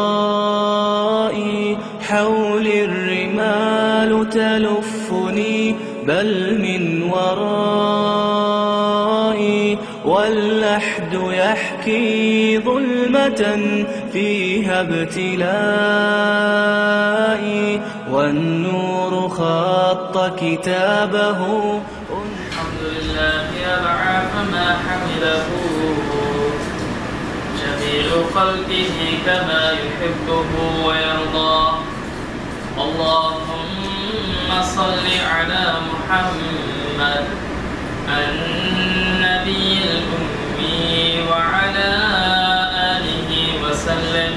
وغطائي، حولي الرمال تلفني بل من ورائي، واللحد يحكي ظلمة فيها ابتلائي، والنور خط كتابه. الحمد لله يرعى فما حمله جميع خلقه كما يحبه ويرضاه. اللهم صل على محمد النبي الأمي وعلى آله وسلم.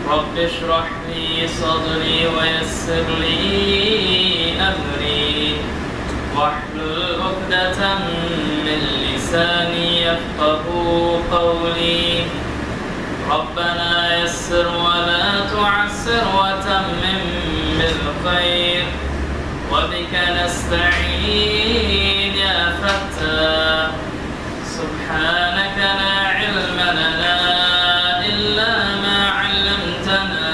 رب اشرح لي صدري ويسر لي أمري واحلل عقدة من لساني يفقهوا قولي. ربنا يسر ولا تعسر وتمم بالخير، وبك نستعين يا فتاح. سبحانك لا علم لنا إلا ما علمتنا،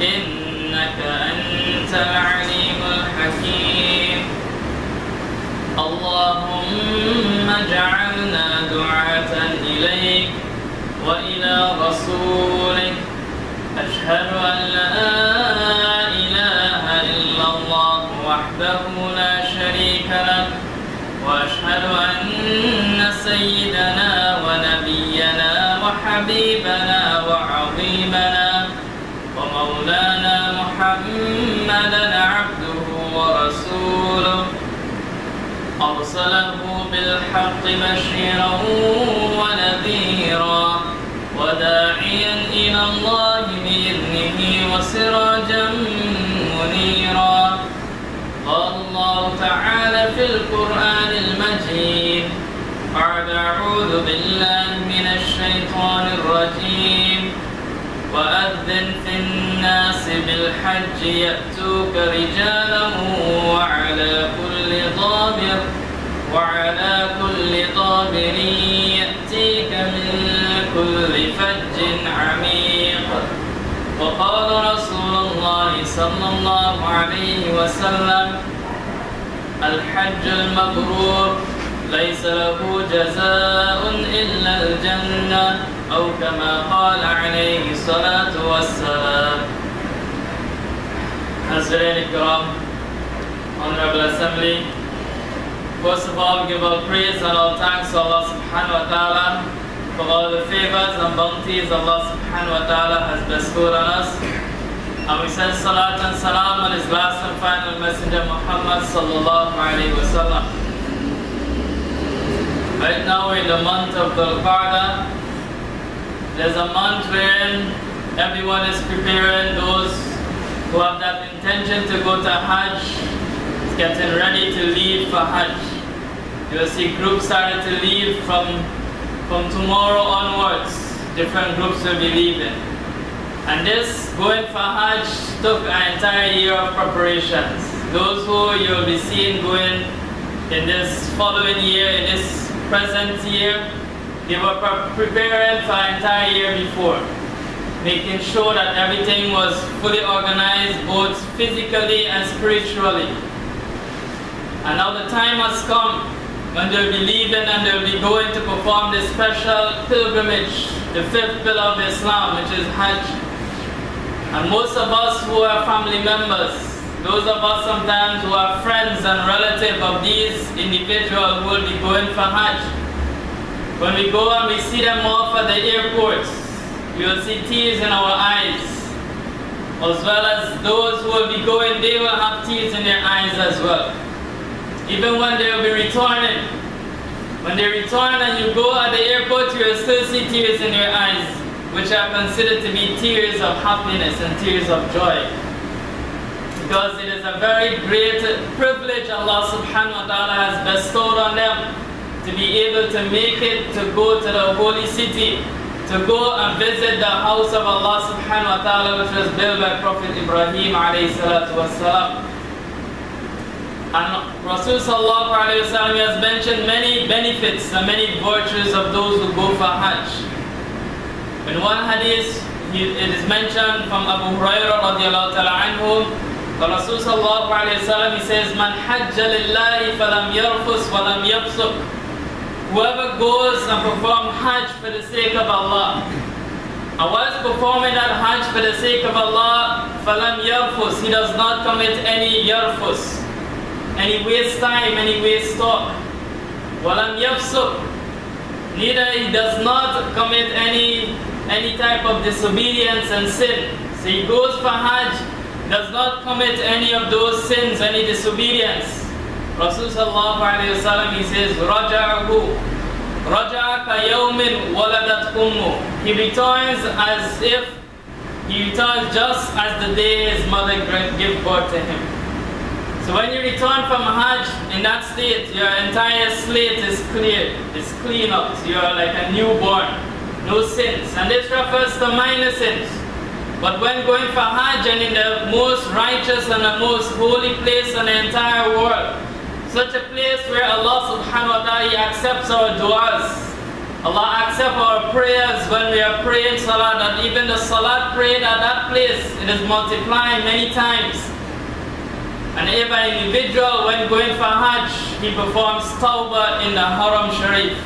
إنك أنت العليم الحكيم. اللهم اجعلنا دعاة إليك وإلى رسولك. أشهد أن لا إله إلا الله وحده لا شريك له، وأشهد أن سيدنا ونبينا وحبيبنا وعظيمنا ومولانا محمدا عبده ورسوله، أرسله بالحق بشيرا ونذيرا وداعيا إلى الله بإذنه وسراجا منيرا. قال الله تعالى في القرآن المجيد بعد أعوذ بالله من الشيطان الرجيم: وأذن في الناس بالحج يأتوك رجالا وعلى كل ضامر يأتيك من كل فج عميق. وقال رسول الله صلى الله عليه وسلم: الحج المبرور ليس له جزاء إلا الجنة، أو كما قال عليه الصلاة والسلام. Hazrat Ikram, Honorable Assembly, first of all, we give all praise and all thanks to Allah subhanahu wa ta'ala for all the favors and bounties Allah subhanahu wa ta'ala has bestowed on us. And we send salat and salam on his last and final messenger Muhammad sallallahu alayhi wa sallam. Right now we're in the month of Al-Qa'dah. There's a month wherein everyone is preparing. Those who have that intention to go to Hajj, getting ready to leave for Hajj. You'll see groups starting to leave from tomorrow onwards. Different groups will be leaving. And this going for Hajj took an entire year of preparations. Those who you'll be seeing going in this following year, in this present year, they were preparing for an entire year before, making sure that everything was fully organized, both physically and spiritually. And now the time has come when they'll be leaving and they'll be going to perform this special pilgrimage, the fifth pillar of Islam, which is Hajj. And most of us who are family members, those of us sometimes who are friends and relatives of these individuals who will be going for Hajj, when we go and we see them off at the airports, we will see tears in our eyes. As well as those who will be going, they will have tears in their eyes as well. Even when they will be returning, when they return and you go at the airport, you will still see tears in your eyes, which are considered to be tears of happiness and tears of joy. Because it is a very great privilege Allah subhanahu wa ta'ala has bestowed on them to be able to make it, to go to the holy city, to go and visit the house of Allah subhanahu wa ta'ala, which was built by Prophet Ibrahim alayhi salatu wassalam. And Rasul sallallahu alayhi wa sallam has mentioned many benefits and many virtues of those who go for Hajj. In one hadith, it is mentioned from Abu Hurairah radiallahu ta'ala anhu, the Rasul sallallahu alayhi wa sallam, he says, Man hajja lillahi falam yarfus walam yabsuk. Whoever goes and performs Hajj for the sake of Allah, and whilst performing that Hajj for the sake of Allah, falam yarfus, he does not commit any yarfus, any waste time, any waste talk. Walam yabsuk, neither he does not commit any type of disobedience and sin. So he goes for Hajj, does not commit any of those sins, any disobedience. Rasul sallallahu alayhi wa sallam, he says, Raja'ahu, Raja'a ka yawmin waladat ummu. He returns as if, he returns just as the day his mother gave birth to him. So when you return from Hajj in that state, your entire slate is clear, it's clean up. So you are like a newborn, no sins. And this refers to minor sins. But when going for Hajj and in the most righteous and the most holy place in the entire world, such a place where Allah subhanahu wa ta'ala, He accepts our du'as, Allah accepts our prayers when we are praying salat, and even the salat prayed at that place, it is multiplying many times. And if an individual, when going for Hajj, he performs tawbah in the Haram Sharif,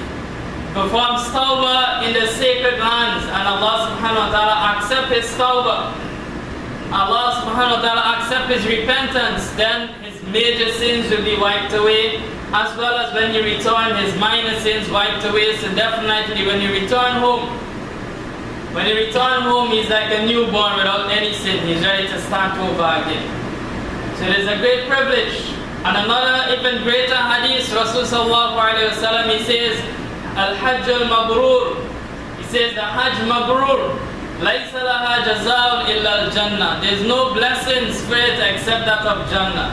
performs tawbah in the sacred lands, and Allah subhanahu wa ta'ala accepts his tawbah, Allah subhanahu wa ta'ala accepts his repentance, then his major sins will be wiped away, as well as when you return, his minor sins wiped away. So definitely when you return home, he's like a newborn without any sin. He's ready to start over again. So it is a great privilege. And another even greater hadith, Rasul sallallahu alayhi wa sallam, he says, Al-Hajj al-Mabroor. He says the Hajj Mabroor, Laysa laha jazaa'un illa al-Jannah. There's no blessings for it except that of Jannah.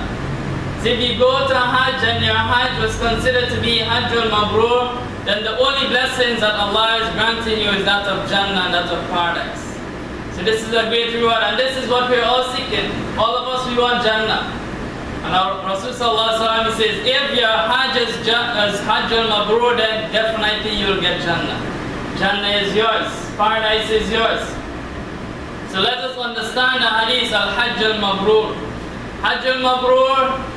So if you go to Hajj and your Hajj was considered to be Hajj al-Mabroor, then the only blessings that Allah is granting you is that of Jannah, that of paradise. So this is a great reward, and this is what we're all seeking. All of us, we want Jannah. And our Rasul sallallahu alaihi wasallam says, if your Hajj is Hajj al-Mabroor, then definitely you'll get Jannah. Jannah is yours. Paradise is yours. So let us understand the hadith, Al-Hajj al-Mabroor. Hajj al-Mabroor,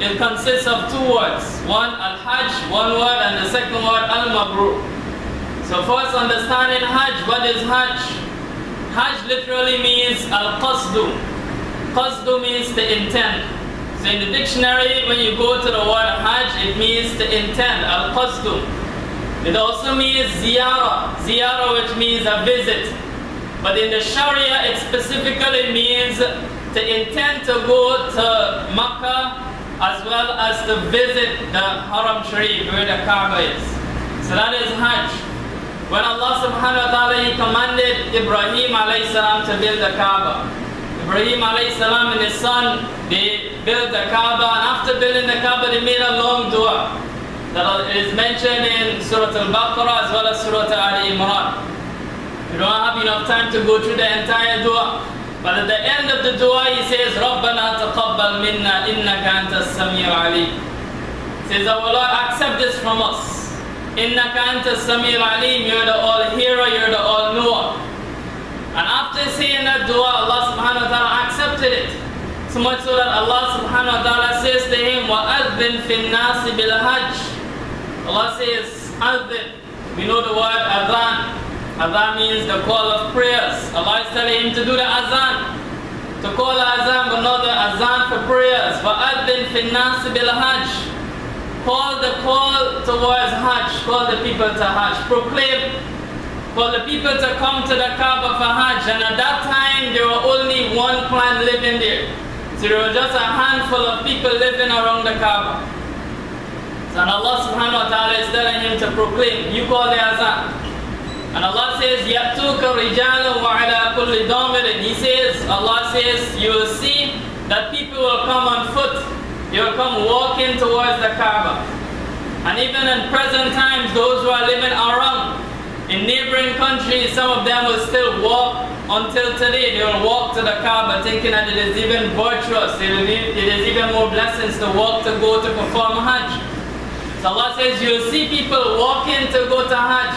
it consists of two words. One, Al-Hajj, one word, and the second word, Al-Mabroor. So first, understanding Hajj, what is Hajj? Hajj literally means Al-Qasdu. Qasdu means to intend. So in the dictionary, when you go to the word Hajj, it means to intend, Al-Qasdu. It also means Ziyara, Ziyara which means a visit. But in the Sharia, it specifically means to intend to go to Makkah as well as to visit the Haram Sharif where the Kaaba is. So that is Hajj. When Allah subhanahu wa ta'ala, He commanded Ibrahim alayhi salam to build the Kaaba. Ibrahim alayhi salam and his son, they built the Kaaba, and after building the Kaaba, they made a long dua that is mentioned in Surah Al-Baqarah as well as Surah Al-Imran. We don't have enough time to go through the entire dua, but at the end of the dua, he says, Rabbana taqabbal minna innaka anta as-sami'ul alim. He says, our Lord, accept this from us. Innaka anta as-sami'ul alim, you're the all-hearer, you're the all-knower. And after saying that dua, Allah subhanahu wa ta'ala accepted it. So much so that Allah subhanahu wa ta'ala says to him, وَأَذِّن فِي النَّاسِ بِالْحَجِّ. Allah says, Adhan. We know the word Adhan. Adhan means the call of prayers. Allah is telling him to do the Azan, to call the Azan, but not the Azan for prayers. وَأَذِّن فِي النَّاسِ بِالْحَجِّ. Call the call towards Hajj, call the people to Hajj, proclaim, call the people to come to the Kaaba for Hajj. And at that time, there were only one clan living there. So there were just a handful of people living around the Kaaba. So Allah subhanahu wa ta'ala is telling him to proclaim, you call the Azan. And Allah says, يَأْتُوكَ رِجَالًا وَعَلَىٰ كُلِّ ضَامِرٍ. He says, Allah says, you will see that people will come on foot. They will come walking towards the Kaaba. And even in present times, those who are living around, in neighboring countries, some of them will still walk until today. They will walk to the Kaaba thinking that it is even virtuous. It is even more blessings to walk to go to perform Hajj. So Allah says, you will see people walking to go to Hajj.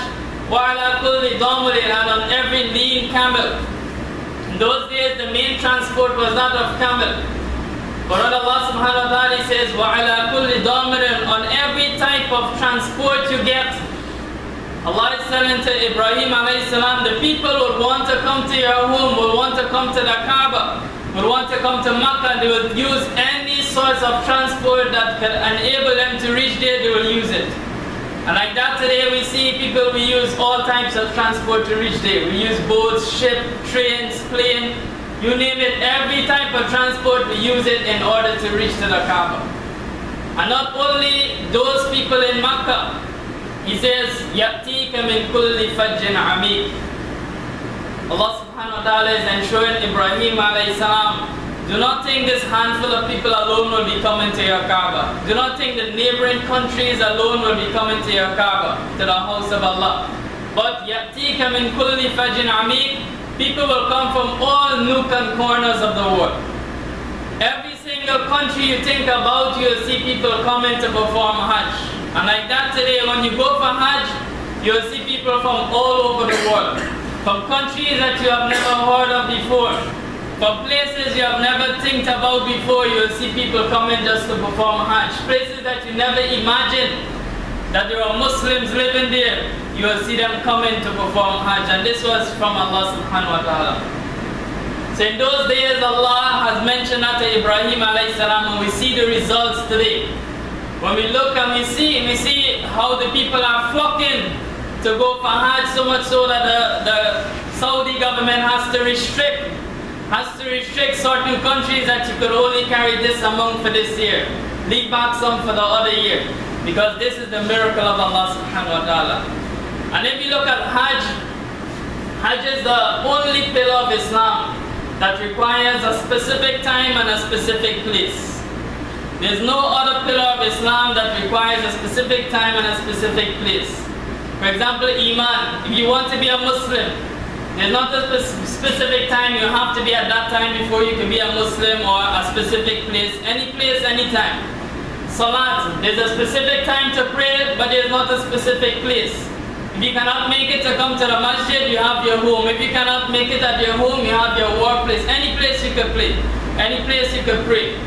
وَعَلَى كُلِّ ضَامِرٍ, and on every lean camel. In those days, the main transport was that of camel. But when Allah subhanahu wa ta'ala says, وَعَلَى كُلِّ ضَامِرٍ, on every type of transport you get, Allah is telling to Ibrahim alayhi salam, the people would want to come to your home, would want to come to the Kaaba, would want to come to Makkah, they would use any source of transport that could enable them to reach there, they will use it. And like that today we see people, we use all types of transport to reach there. We use boats, ship, trains, plane, you name it, every type of transport we use it in order to reach to the Kaaba. And not only those people in Makkah, he says, يَأْتِيكَ مِنْ كُلِّ فَجٍّ عَمِيقٍ. Allah subhanahu wa ta'ala is ensuring Ibrahim alayhi salam, do not think this handful of people alone will be coming to your Kaaba. Do not think the neighboring countries alone will be coming to your Kaaba, to the house of Allah. But يَأْتِيكَ مِنْ كُلِّ فَجٍ عَمِيقٍ, people will come from all nook and corners of the world. Every single country you think about, you'll see people coming to perform Hajj. And like that today, when you go for Hajj, you'll see people from all over the world. From countries that you have never heard of before. From places you have never think about before, you'll see people coming just to perform Hajj. Places that you never imagined that there are Muslims living there, you will see them coming to perform Hajj. And this was from Allah subhanahu wa ta'ala. So in those days, Allah has mentioned that to Ibrahim alayhi salam, and we see the results today. When we look and we see how the people are flocking to go for Hajj, so much so that the Saudi government has to restrict certain countries that you could only carry this amount for this year. Leave back some for the other year. Because this is the miracle of Allah subhanahu wa ta'ala. And if you look at Hajj, Hajj is the only pillar of Islam that requires a specific time and a specific place. There's no other pillar of Islam that requires a specific time and a specific place. For example, Iman. If you want to be a Muslim, there's not a specific time you have to be at that time before you can be a Muslim, or a specific place, any time. Salat, there's a specific time to pray, but there's not a specific place. If you cannot make it to come to the masjid, you have your home. If you cannot make it at your home, you have your workplace. Any place you can play, any place you can pray.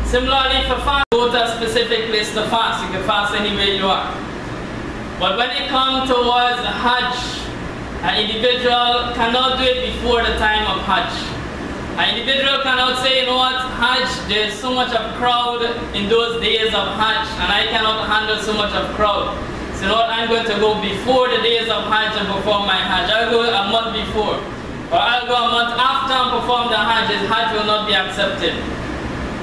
Similarly for fast, go to a specific place to fast. You can fast anywhere you are. But when it comes towards Hajj, an individual cannot do it before the time of Hajj. An individual cannot say, you know what, Hajj, there's so much of crowd in those days of Hajj, and I cannot handle so much of crowd. So you know what, I'm going to go before the days of Hajj and perform my Hajj. I'll go a month before, or I'll go a month after and perform the Hajj. His Hajj will not be accepted.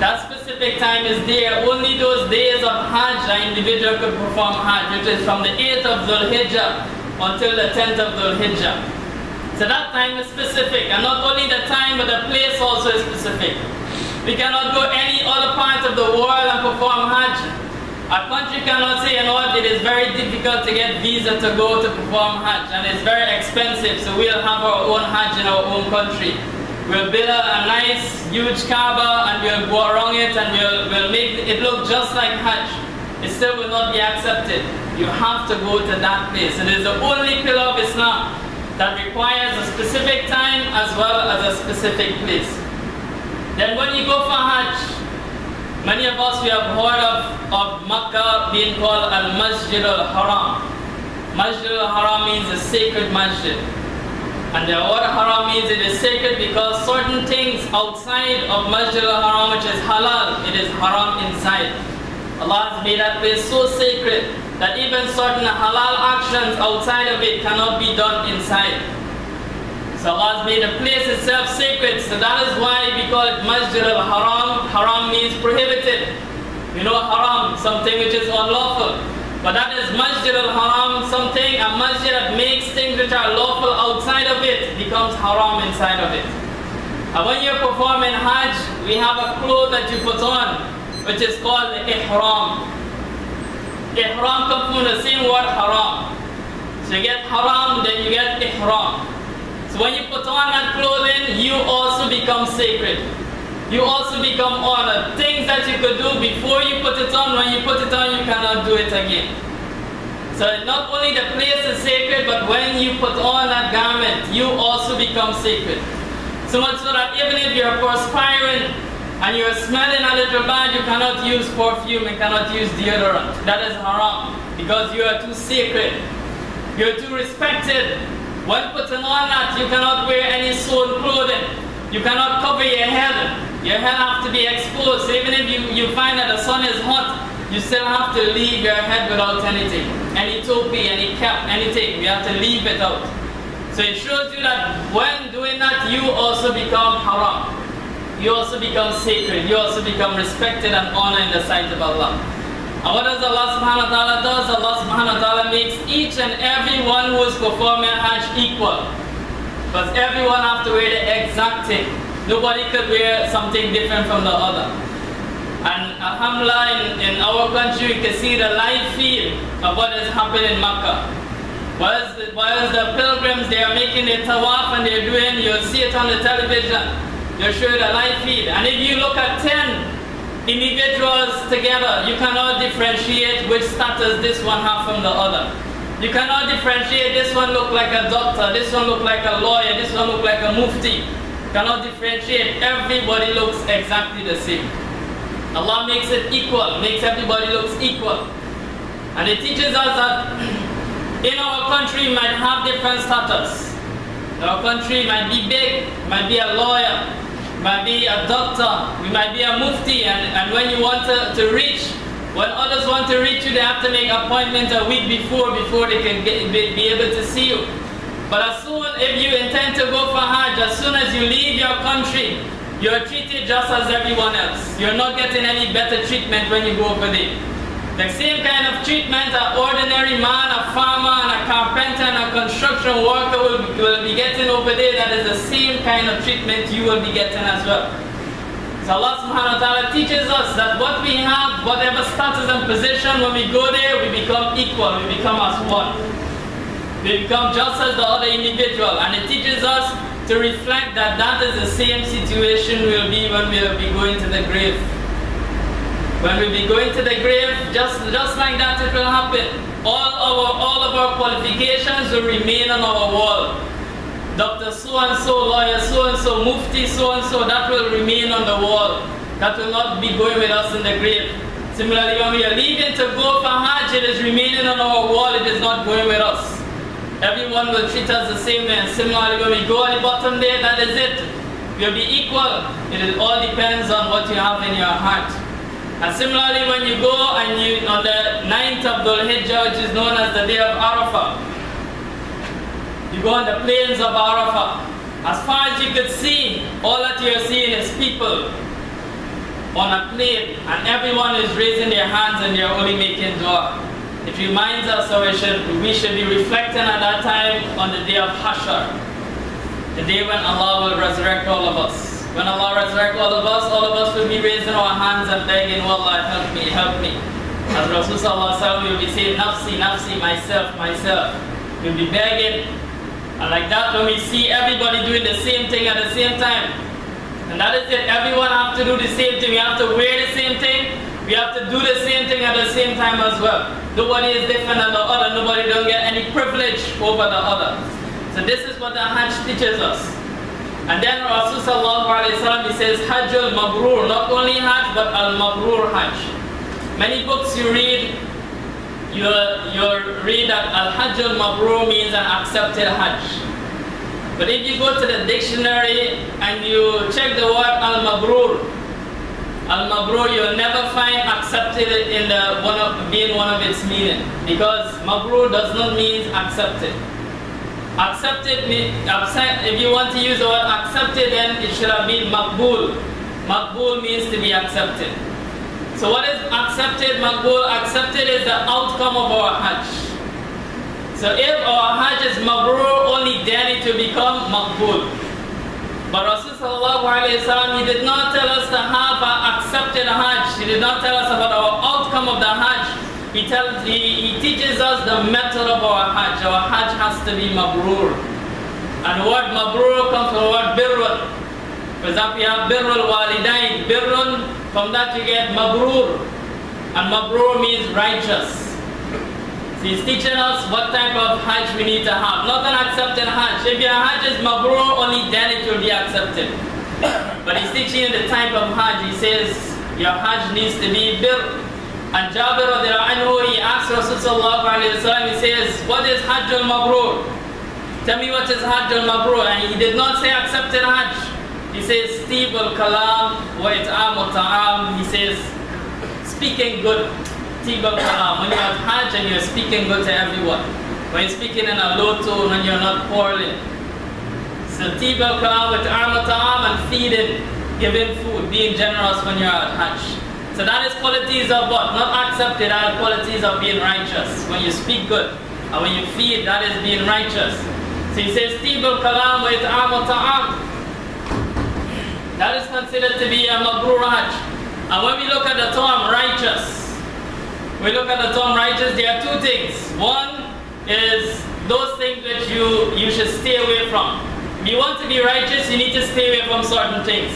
That specific time is there. Only those days of Hajj an individual could perform Hajj, which is from the 8th of Dhul-Hijjah until the 10th of Dhul-Hijjah. So that time is specific, and not only the time but the place also is specific. We cannot go any other part of the world and perform Hajj. Our country cannot say, you know what, it is very difficult to get visa to go to perform Hajj, and it's very expensive, so we'll have our own Hajj in our own country. We'll build a nice, huge Kaaba, and we'll go around it, and we'll make it look just like Hajj. It still will not be accepted. You have to go to that place. It is the only pillar of Islam that requires a specific time as well as a specific place. Then when you go for Hajj, many of us, we have heard of Makkah being called Al-Masjid Al-Haram. Masjid Al-Haram means a sacred masjid. And the word Haram means it is sacred because certain things outside of Masjid Al-Haram, which is halal, it is haram inside. Allah has made that place so sacred that even certain halal actions outside of it cannot be done inside. So Allah has made the place itself sacred. So that is why we call it Masjid Al-Haram. Haram means prohibited. You know, haram, something which is unlawful. But that is Masjid Al-Haram, something, a masjid that makes things which are lawful outside of it becomes haram inside of it. And when you're performing Hajj, we have a cloth that you put on, which is called the Ihram. Ihram comes from the same word haram. So you get haram, then you get Ihram. So when you put on that clothing, you also become sacred. You also become honored. Things that you could do before you put it on, when you put it on, you cannot do it again. So not only the place is sacred, but when you put on that garment, you also become sacred. So much so that even if you're perspiring and you're smelling a little bad, you cannot use perfume and cannot use deodorant. That is haram, because you are too sacred. You're too respected. When putting on that, you cannot wear any sewn clothing. You cannot cover your head. Your head has to be exposed. So even if you find that the sun is hot, you still have to leave your head without anything. Any topi, any cap, anything. You have to leave it out. So it shows you that when doing that, you also become haram. You also become sacred. You also become respected and honored in the sight of Allah. And what does Allah subhanahu wa ta'ala does? Allah subhanahu wa ta'ala makes each and every one who is performing Hajj equal. Because everyone has to wear the exact thing. Nobody could wear something different from the other. And alhamdulillah, in our country, we can see the live feed of what is happening in Makkah. Whilst the pilgrims, they are making their tawaf and they're doing, you'll see it on the television. They'll show you the live feed. And if you look at 10 individuals together, you cannot differentiate which status this one has from the other. You cannot differentiate, this one look like a doctor, this one look like a lawyer, this one look like a mufti. You cannot differentiate, everybody looks exactly the same. Allah makes it equal, makes everybody looks equal. And it teaches us that in our country we might have different status. In our country might be big, might be a lawyer, might be a doctor, we might be a mufti, and when you want to reach, when others want to reach you, they have to make appointments a week before they can be able to see you. But as soon, if you intend to go for Hajj, as soon as you leave your country, you're treated just as everyone else. You're not getting any better treatment when you go over there. The same kind of treatment an ordinary man, a farmer, and a carpenter, and a construction worker will be getting over there, that is the same kind of treatment you will be getting as well. So Allah subhanahu wa ta'ala teaches us that what we have, whatever status and position, when we go there, we become equal, we become as one. We become just as the other individual, and it teaches us to reflect that that is the same situation we will be when we will be going to the grave. When we will be going to the grave, just like that it will happen. All of our qualifications will remain on our wall. Doctor so-and-so, lawyer so-and-so, mufti so-and-so, that will remain on the wall. That will not be going with us in the grave. Similarly, when we are leaving to go for Hajj, it is remaining on our wall, it is not going with us. Everyone will treat us the same way. And similarly, when we go at the bottom there, that is it. We will be equal. It all depends on what you have in your heart. And similarly, when you go and on the 9th of Al-Hajj, which is known as the day of Arafah, you go on the plains of Arafah. As far as you could see, all that you are seeing is people on a plain, and everyone is raising their hands and they are only making dua. It reminds us that we should be reflecting at that time on the day of Hashar, the day when Allah will resurrect all of us. When Allah resurrects all of us will be raising our hands and begging, oh Allah, help me, help me. As Rasulullah will be saying, nafsi, nafsi, myself, myself. We'll be begging. And like that, when we see everybody doing the same thing at the same time, and that is it, everyone has to do the same thing. We have to wear the same thing. We have to do the same thing at the same time as well. Nobody is different than the other. Nobody don't get any privilege over the other. So this is what the Hajj teaches us. And then Rasulullah he says, Hajj al-Mabroor, not only Hajj, but al-Mabroor Hajj. Many books you read, you'll read that Al-Hajj al-Mabroor means an accepted Hajj. But if you go to the dictionary and you check the word al-Mabroor, you'll never find accepted in being one of its meaning, because Mabroor does not mean accepted. Accepted means, if you want to use the word accepted, then it should have been Maqbool. Maqbool means to be accepted. So what is accepted, Maqbool? Accepted is the outcome of our Hajj. So if our Hajj is Mabroor, only then it will become Maqbool. But Rasulullah, he did not tell us to have an accepted Hajj. He did not tell us about our outcome of the Hajj. He teaches us the method of our Hajj. Our Hajj has to be Mabroor. And the word Mabroor comes from the word Birrun. For example, you have Birrul Walidain. Birrun, from that you get Mabroor. And Mabroor means righteous. So he's teaching us what type of Hajj we need to have. Not an accepted Hajj. If your Hajj is Mabroor, only then it will be accepted. But he's teaching you the type of Hajj. He says your Hajj needs to be bir. And Jabir radiallahu anhu, he asked Rasulullah, he says, what is Hajj al-Mabroor? Tell me what is Hajj al-Mabroor. And he did not say accepted Hajj. He says, Tib al-Kalam wa it'am al-ta'am. He says, speaking good. Tib al-Kalam. When you're at Hajj and you're speaking good to everyone. When you're speaking in a low tone, when you're not quarreling. So Tib al-Kalam wa it'am al-ta'am, and feeding, giving food, being generous when you're at Hajj. So that is qualities of what? Not accepted, that are qualities of being righteous. When you speak good, and when you feed, that is being righteous. So he says, Tib al-Kalam wa it'am al-ta'am. That is considered to be a Mabroor Hajj. And when we look at the term righteous, there are two things. One is those things that you should stay away from. If you want to be righteous, you need to stay away from certain things.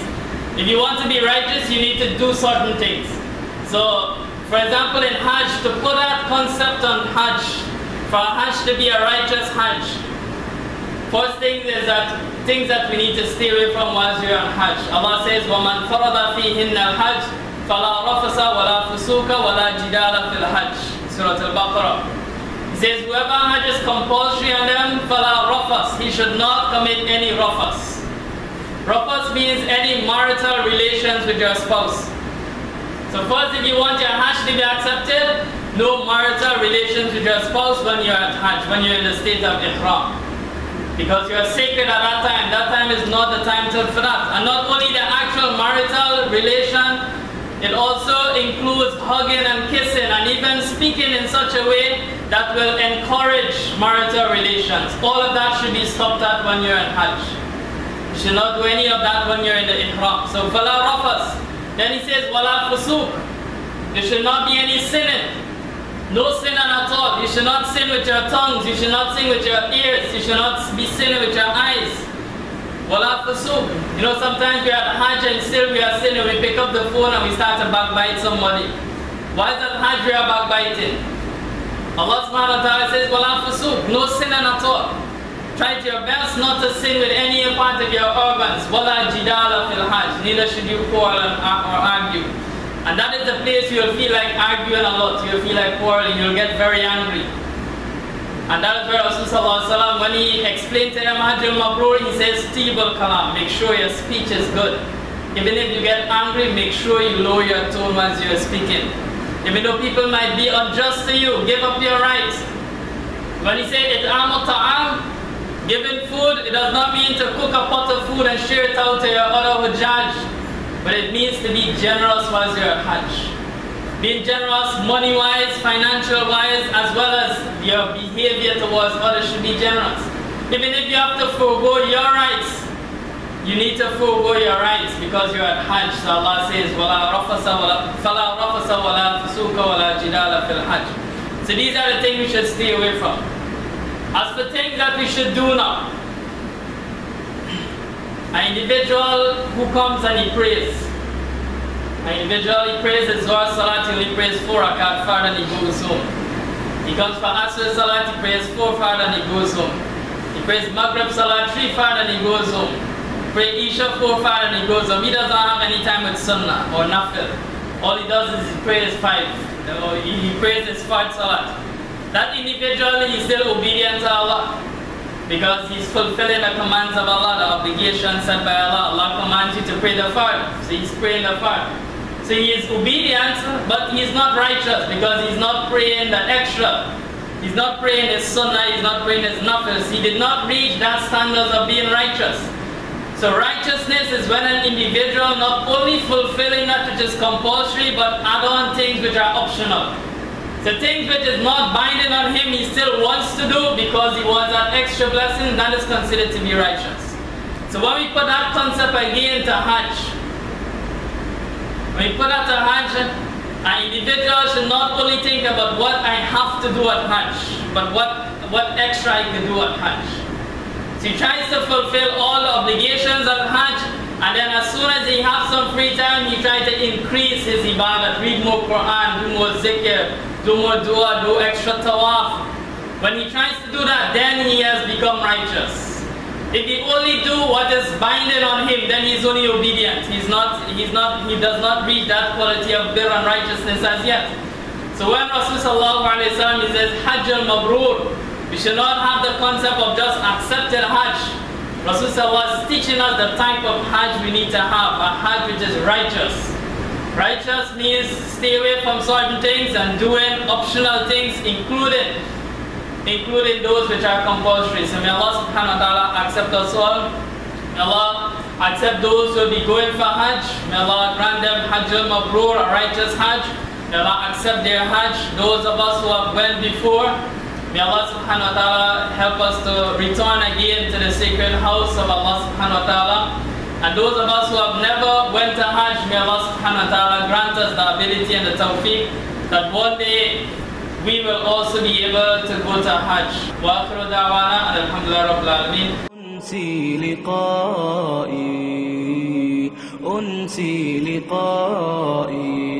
If you want to be righteous, you need to do certain things. So, for example, in Hajj, to put that concept on Hajj, for Hajj to be a righteous Hajj, first thing is that things that we need to stay away from whilst you're on Hajj. Allah says, وَمَنْ فَرَضَ فِيهِنَّ الْحَجِّ فَلَا رَفَسَ وَلَا فُسُوكَ وَلَا جِدَالَ فِي الْحَجِّ. Surah Al-Baqarah. He says, whoever Hajj is compulsory on them, فَلَا رَفَسْ. He should not commit any rafas. Rafas means any marital relations with your spouse. So first, if you want your Hajj to be accepted, no marital relations with your spouse when you're at Hajj, when you're in the state of Ihram. Because you are sacred at that time. That time is not the time for that. And not only the actual marital relation, it also includes hugging and kissing and even speaking in such a way that will encourage marital relations. All of that should be stopped at when you're at Hajj. You should not do any of that when you're in the Ihram. So, Fala Rafas. Then he says, Wala Fusuk. There should not be any sinning. No sin at all. You should not sin with your tongues. You should not sin with your ears. You should not be sinning with your eyes. Wala fusuk. You know, sometimes we are at Hajj and still we are sinning. We pick up the phone and we start to backbite somebody. Why is that Hajj we are backbiting? Allah subhanahu wa ta'ala says, Wala fusuk. No sinning at all. Try to your best not to sin with any part of your organs. Wala jidala fil Hajj. Neither should you quarrel or argue. And that is the place you'll feel like arguing a lot, you'll feel like quarreling, you'll get very angry. And that is where Rasulullah, when he explained to him Hajj al-Mabroor, he says, Tib al-Kalam, make sure your speech is good. Even if you get angry, make sure you lower your tone as you're speaking. Even though people might be unjust to you, give up your rights. When he said, It'am al-Ta'am, giving food, it does not mean to cook a pot of food and share it out to your other Hujjaj. But it means to be generous whilst you're at Hajj. Being generous money-wise, financial-wise, as well as your behavior towards others should be generous. Even if you have to forego your rights, you need to forego your rights because you're at Hajj. So Allah says, وَلَا رَفَسَ وَلَا فُسُوكَ وَلَا جِدَالَ فِي الْحَجِّ. So these are the things we should stay away from. As for things that we should do now, an individual who comes and he prays. An individual, he prays his Zohar Salat till he prays 4 rakat fard and he goes home. He comes for Asr Salat, he prays 4 fard and he goes home. He prays Maghrib Salat 3 fard and he goes home. He prays Isha 4 fard and he goes home. He doesn't have any time with Sunnah or Nafil. All he does is he prays 5. He prays his 5 Salat. That individual is still obedient to Allah. Because he's fulfilling the commands of Allah, the obligations set by Allah. Allah commands you to pray the fard. So he's praying the fard. So he is obedient, but he is not righteous because he's not praying the extra. He's not praying his sunnah, he's not praying his nafils. He did not reach that standard of being righteous. So righteousness is when an individual not only fulfilling that which is compulsory, but add on things which are optional. The things which is not binding on him, he still wants to do because he wants that extra blessing, that is considered to be righteous. So when we put that concept again to Hajj, an individual should not only think about what I have to do at Hajj, but what extra I can do at Hajj. So he tries to fulfill all the obligations of Hajj, and then as soon as he has some free time, he tries to increase his ibadah, read more Quran, do more zikr, do more dua, do extra tawaf. When he tries to do that, then he has become righteous. If he only do what is binding on him, then he's only obedient. He does not reach that quality of birr and righteousness as yet. So when Rasulullah ﷺ says Hajj al-Mabroor, we should not have the concept of just accepted Hajj. Rasulullah is teaching us the type of Hajj we need to have, a Hajj which is righteous. Righteous means stay away from certain things and doing optional things, including those which are compulsory. So may Allah subhanahu wa ta'ala accept us all. May Allah accept those who will be going for Hajj. May Allah grant them Hajj al-Mabroor, a righteous Hajj. May Allah accept their Hajj. Those of us who have went before, may Allah subhanahu wa ta'ala help us to return again to the sacred house of Allah subhanahu wa ta'ala. And those of us who have never went to Hajj, may Allah subhanahu wa ta'ala grant us the ability and the tawfiq that one day we will also be able to go to Hajj. Wa akhiru da'wana and alhamdulillah rabbil alameen. أنسي لقائي